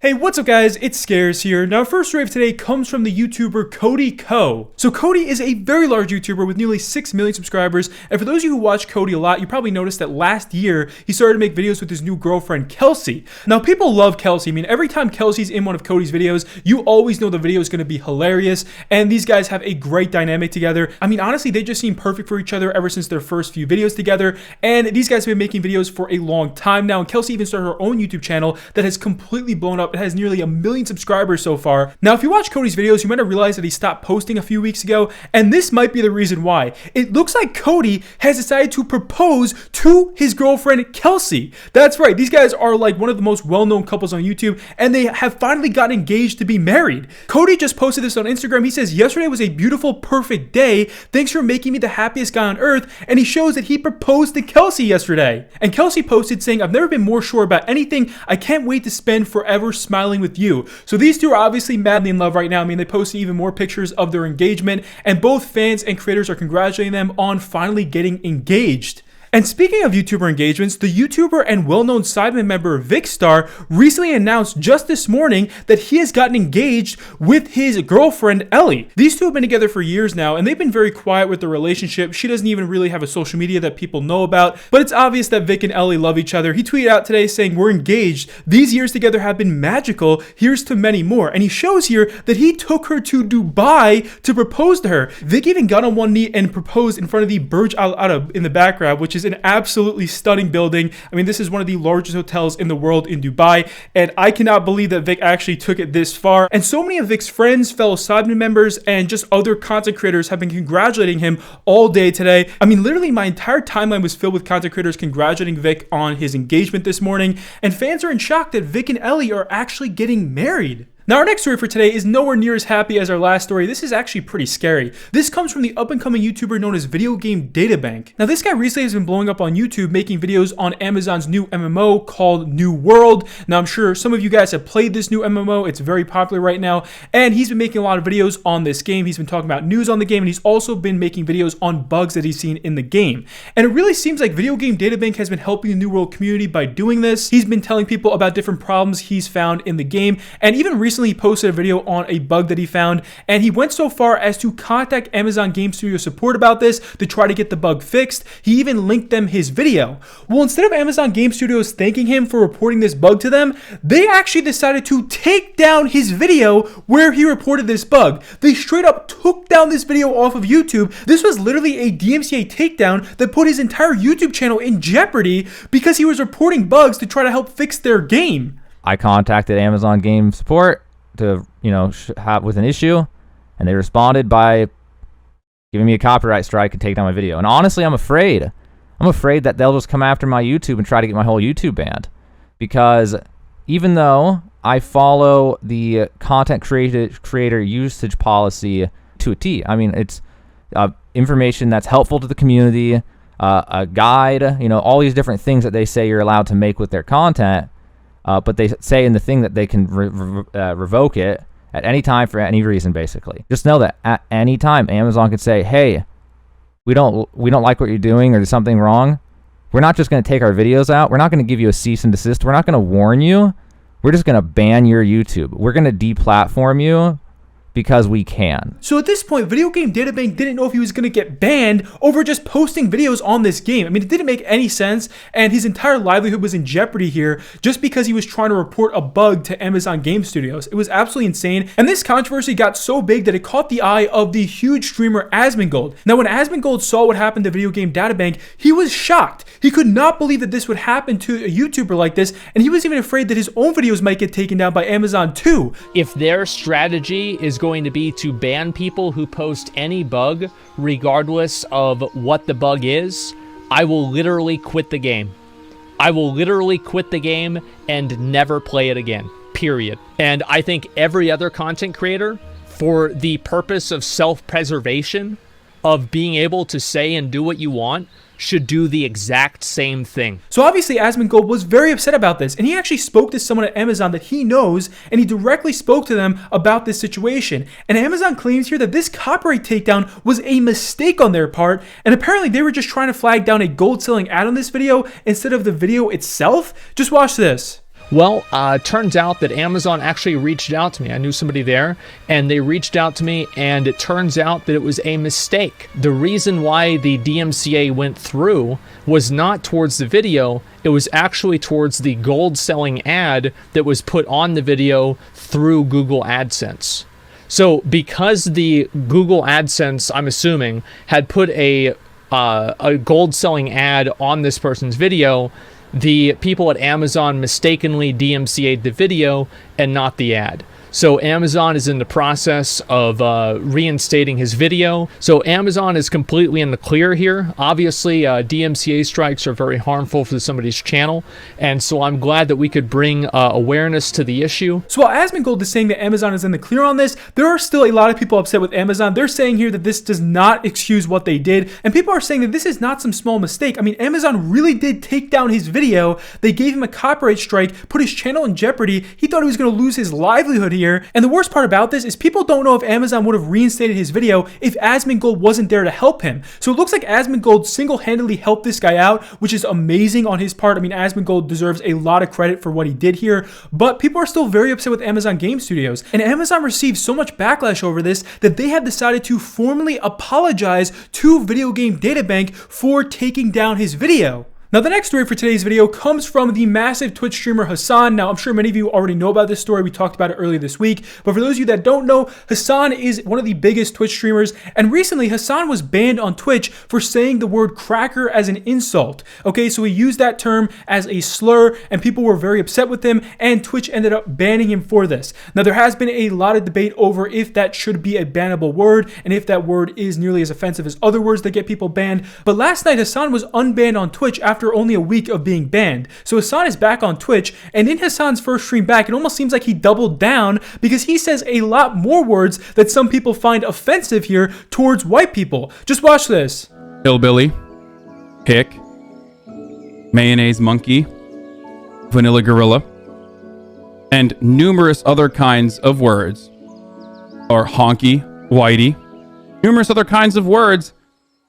Hey, what's up guys? It's Scares here. Now, first rave today comes from the YouTuber Cody Co. So Cody is a very large YouTuber with nearly 6 million subscribers, and for those of you who watch Cody a lot, you probably noticed that last year he started to make videos with his new girlfriend Kelsey. Now, people love Kelsey. I mean, every time Kelsey's in one of Cody's videos, you always know the video is going to be hilarious, and these guys have a great dynamic together. I mean, honestly, they just seem perfect for each other ever since their first few videos together, and these guys have been making videos for a long time now, and Kelsey even started her own YouTube channel that has completely blown up. It has nearly 1 million subscribers so far. Now, if you watch Cody's videos, you might have realized that he stopped posting a few weeks ago, and this might be the reason why. It looks like Cody has decided to propose to his girlfriend, Kelsey. That's right, these guys are like one of the most well-known couples on YouTube, and they have finally gotten engaged to be married. Cody just posted this on Instagram. He says, "Yesterday was a beautiful, perfect day. Thanks for making me the happiest guy on earth," and he shows that he proposed to Kelsey yesterday. And Kelsey posted saying, "I've never been more sure about anything. I can't wait to spend forever smiling with you." So these two are obviously madly in love right now. I mean, they posted even more pictures of their engagement, and both fans and creators are congratulating them on finally getting engaged. And speaking of YouTuber engagements, the YouTuber and well-known Sidemen member Vikkstar recently announced just this morning that he has gotten engaged with his girlfriend Ellie. These two have been together for years now, and they've been very quiet with their relationship. She doesn't even really have a social media that people know about, but it's obvious that Vic and Ellie love each other. He tweeted out today saying, "We're engaged. These years together have been magical. Here's to many more." And he shows here that he took her to Dubai to propose to her. Vic even got on one knee and proposed in front of the Burj Al Arab in the background, which is an absolutely stunning building. I mean, this is one of the largest hotels in the world in Dubai, and I cannot believe that Vic actually took it this far. And so many of Vic's friends, fellow Sidemen members, and just other content creators have been congratulating him all day today. I mean, literally my entire timeline was filled with content creators congratulating Vic on his engagement this morning, and fans are in shock that Vic and Ellie are actually getting married. Now, our next story for today is nowhere near as happy as our last story. This is actually pretty scary. This comes from the up-and-coming YouTuber known as Video Game Databank. Now, this guy recently has been blowing up on YouTube, making videos on Amazon's new MMO called New World. Now, I'm sure some of you guys have played this new MMO. It's very popular right now, and he's been making a lot of videos on this game. He's been talking about news on the game, and he's also been making videos on bugs that he's seen in the game. And it really seems like Video Game Databank has been helping the New World community by doing this. He's been telling people about different problems he's found in the game, and even recently he posted a video on a bug that he found, and he went so far as to contact Amazon Game Studio support about this to try to get the bug fixed. He even linked them his video. Well, instead of Amazon Game Studios thanking him for reporting this bug to them, they actually decided to take down his video where he reported this bug. They straight up took down this video off of YouTube. This was literally a DMCA takedown that put his entire YouTube channel in jeopardy because he was reporting bugs to try to help fix their game. I contacted Amazon Game Support to, with an issue, and they responded by giving me a copyright strike and take down my video. And honestly, I'm afraid that they'll just come after my YouTube and try to get my whole YouTube banned, because even though I follow the content creator usage policy to a T, I mean, it's information that's helpful to the community, a guide, all these different things that they say you're allowed to make with their content. But they say in the thing that they can revoke it at any time for any reason, basically. Just know that at any time, Amazon could say, "Hey, we don't like what you're doing, or there's something wrong. We're not just going to take our videos out. We're not going to give you a cease and desist. We're not going to warn you. We're just going to ban your YouTube. We're going to deplatform you because we can." So at this point, Video Game Databank didn't know if he was going to get banned over just posting videos on this game. I mean, it didn't make any sense, and his entire livelihood was in jeopardy here just because he was trying to report a bug to Amazon Game Studios. It was absolutely insane, and this controversy got so big that it caught the eye of the huge streamer Asmongold. Now, when Asmongold saw what happened to Video Game Databank, he was shocked. He could not believe that this would happen to a YouTuber like this, and he was even afraid that his own videos might get taken down by Amazon too. If their strategy is going to be to ban people who post any bug, regardless of what the bug is, I will literally quit the game. I will literally quit the game and never play it again, period. And I think every other content creator, for the purpose of self-preservation, of being able to say and do what you want, should do the exact same thing. So obviously Asmongold was very upset about this, and he actually spoke to someone at Amazon that he knows, and he directly spoke to them about this situation. And Amazon claims here that this copyright takedown was a mistake on their part, and apparently they were just trying to flag down a gold selling ad on this video instead of the video itself. Just watch this. Well, turns out that Amazon actually reached out to me. I knew somebody there, and they reached out to me, and it turns out that it was a mistake. The reason why the DMCA went through was not towards the video, it was actually towards the gold selling ad that was put on the video through Google AdSense. So because the Google AdSense, I'm assuming, had put a gold selling ad on this person's video, the people at Amazon mistakenly DMCA'd the video and not the ad. So Amazon is in the process of reinstating his video. So Amazon is completely in the clear here. Obviously, DMCA strikes are very harmful for somebody's channel. And so I'm glad that we could bring awareness to the issue. So while Asmongold is saying that Amazon is in the clear on this, there are still a lot of people upset with Amazon. They're saying here that this does not excuse what they did. And people are saying that this is not some small mistake. I mean, Amazon really did take down his video. They gave him a copyright strike, put his channel in jeopardy. He thought he was going to lose his livelihood here. And the worst part about this is people don't know if Amazon would have reinstated his video if Asmongold wasn't there to help him. So it looks like Asmongold single-handedly helped this guy out, which is amazing on his part. I mean, Asmongold deserves a lot of credit for what he did here, but people are still very upset with Amazon Game Studios. And Amazon received so much backlash over this that they have decided to formally apologize to Video Game Databank for taking down his video. Now, the next story for today's video comes from the massive Twitch streamer Hasan. Now, I'm sure many of you already know about this story. We talked about it earlier this week. But for those of you that don't know, Hasan is one of the biggest Twitch streamers. And recently, Hasan was banned on Twitch for saying the word cracker as an insult. Okay, so he used that term as a slur, and people were very upset with him, and Twitch ended up banning him for this. Now, there has been a lot of debate over if that should be a bannable word, and if that word is nearly as offensive as other words that get people banned. But last night, Hasan was unbanned on Twitch after only a week of being banned. So Hasan is back on Twitch, and in Hasan's first stream back, it almost seems like he doubled down because he says a lot more words that some people find offensive here towards white people. Just watch this. Hillbilly, hick, mayonnaise monkey, vanilla gorilla, and numerous other kinds of words, or honky, whitey, numerous other kinds of words,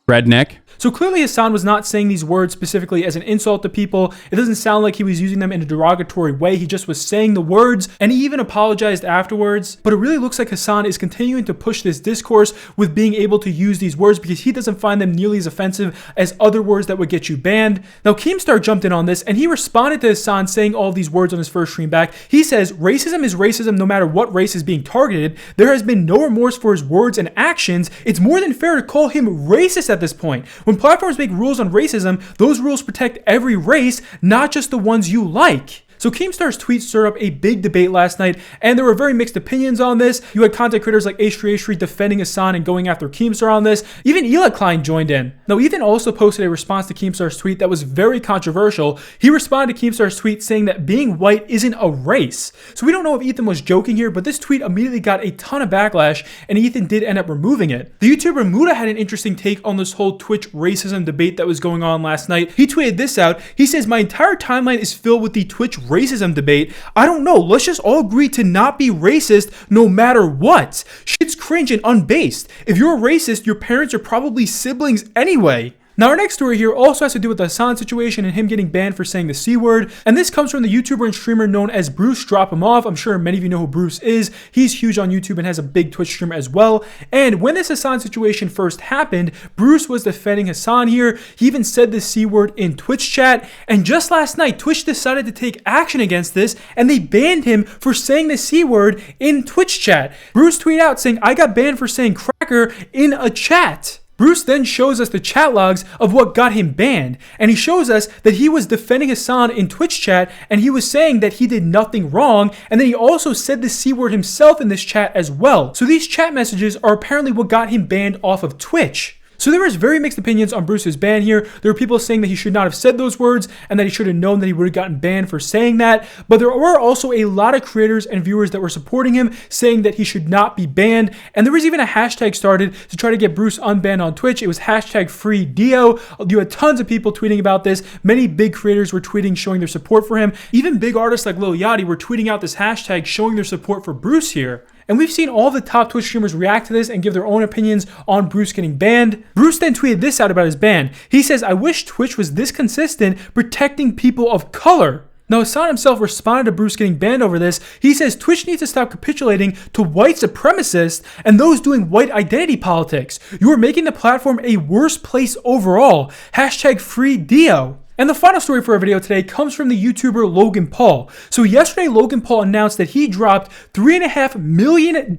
redneck. So clearly Hasan was not saying these words specifically as an insult to people. It doesn't sound like he was using them in a derogatory way. He just was saying the words, and he even apologized afterwards. But it really looks like Hasan is continuing to push this discourse with being able to use these words because he doesn't find them nearly as offensive as other words that would get you banned. Now, Keemstar jumped in on this, and he responded to Hasan saying all these words on his first stream back. He says, racism is racism no matter what race is being targeted. There has been no remorse for his words and actions. It's more than fair to call him racist at this point. When platforms make rules on racism, those rules protect every race, not just the ones you like. So Keemstar's tweet stirred up a big debate last night, and there were very mixed opinions on this. You had content creators like H3H3 defending Hasan and going after Keemstar on this. Even Eli Klein joined in. Now, Ethan also posted a response to Keemstar's tweet that was very controversial. He responded to Keemstar's tweet saying that being white isn't a race. So we don't know if Ethan was joking here, but this tweet immediately got a ton of backlash, and Ethan did end up removing it. The YouTuber Muda had an interesting take on this whole Twitch racism debate that was going on last night. He tweeted this out. He says, "My entire timeline is filled with the Twitch racism debate. I don't know. Let's just all agree to not be racist no matter what. Shit's cringe and unbased. If you're a racist, your parents are probably siblings anyway." Now, our next story here also has to do with the Hasan situation and him getting banned for saying the C word. And this comes from the YouTuber and streamer known as Bruce Drop Him Off. I'm sure many of you know who Bruce is. He's huge on YouTube and has a big Twitch stream as well. And when this Hasan situation first happened, Bruce was defending Hasan here. He even said the C word in Twitch chat. And just last night, Twitch decided to take action against this, and they banned him for saying the C word in Twitch chat. Bruce tweeted out saying, "I got banned for saying cracker in a chat." Bruce then shows us the chat logs of what got him banned, and he shows us that he was defending Hasan in Twitch chat, and he was saying that he did nothing wrong, and then he also said the C word himself in this chat as well. So these chat messages are apparently what got him banned off of Twitch. So there was very mixed opinions on Bruce's ban here. There were people saying that he should not have said those words and that he should have known that he would have gotten banned for saying that. But there were also a lot of creators and viewers that were supporting him, saying that he should not be banned. And there was even a hashtag started to try to get Bruce unbanned on Twitch. It was hashtag #FreeDio. You had tons of people tweeting about this. Many big creators were tweeting showing their support for him. Even big artists like Lil Yachty were tweeting out this hashtag showing their support for Bruce here. And we've seen all the top Twitch streamers react to this and give their own opinions on Bruce getting banned. Bruce then tweeted this out about his ban. He says, "I wish Twitch was this consistent protecting people of color." Now, Hasan himself responded to Bruce getting banned over this. He says Twitch needs to stop capitulating to white supremacists and those doing white identity politics. You are making the platform a worse place overall. Hashtag free Dio. And the final story for our video today comes from the YouTuber Logan Paul. So yesterday, Logan Paul announced that he dropped $3.5 million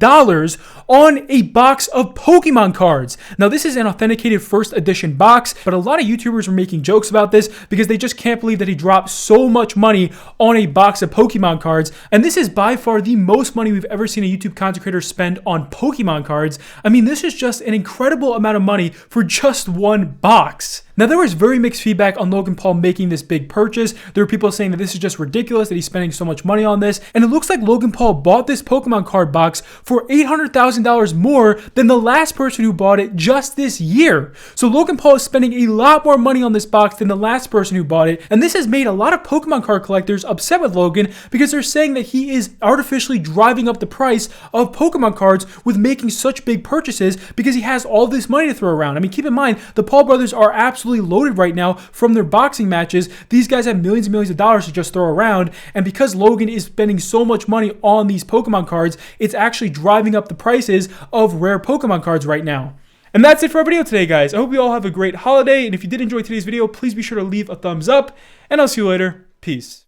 on a box of Pokemon cards. Now, this is an authenticated first edition box, but a lot of YouTubers were making jokes about this because they just can't believe that he dropped so much money on a box of Pokemon cards. And this is by far the most money we've ever seen a YouTube content creator spend on Pokemon cards. I mean, this is just an incredible amount of money for just one box. Now, there was very mixed feedback on Logan Paul making this big purchase. There were people saying that this is just ridiculous, that he's spending so much money on this. And it looks like Logan Paul bought this Pokemon card box for $800,000 more than the last person who bought it just this year. So Logan Paul is spending a lot more money on this box than the last person who bought it. And this has made a lot of Pokemon card collectors upset with Logan because they're saying that he is artificially driving up the price of Pokemon cards with making such big purchases because he has all this money to throw around. I mean, keep in mind, the Paul brothers are absolutely loaded right now from their boxing matches. These guys have millions and millions of dollars to just throw around, and because Logan is spending so much money on these Pokemon cards, it's actually driving up the prices of rare Pokemon cards right now. And that's it for our video today, guys. I hope you all have a great holiday, and if you did enjoy today's video, please be sure to leave a thumbs up, and I'll see you later. Peace.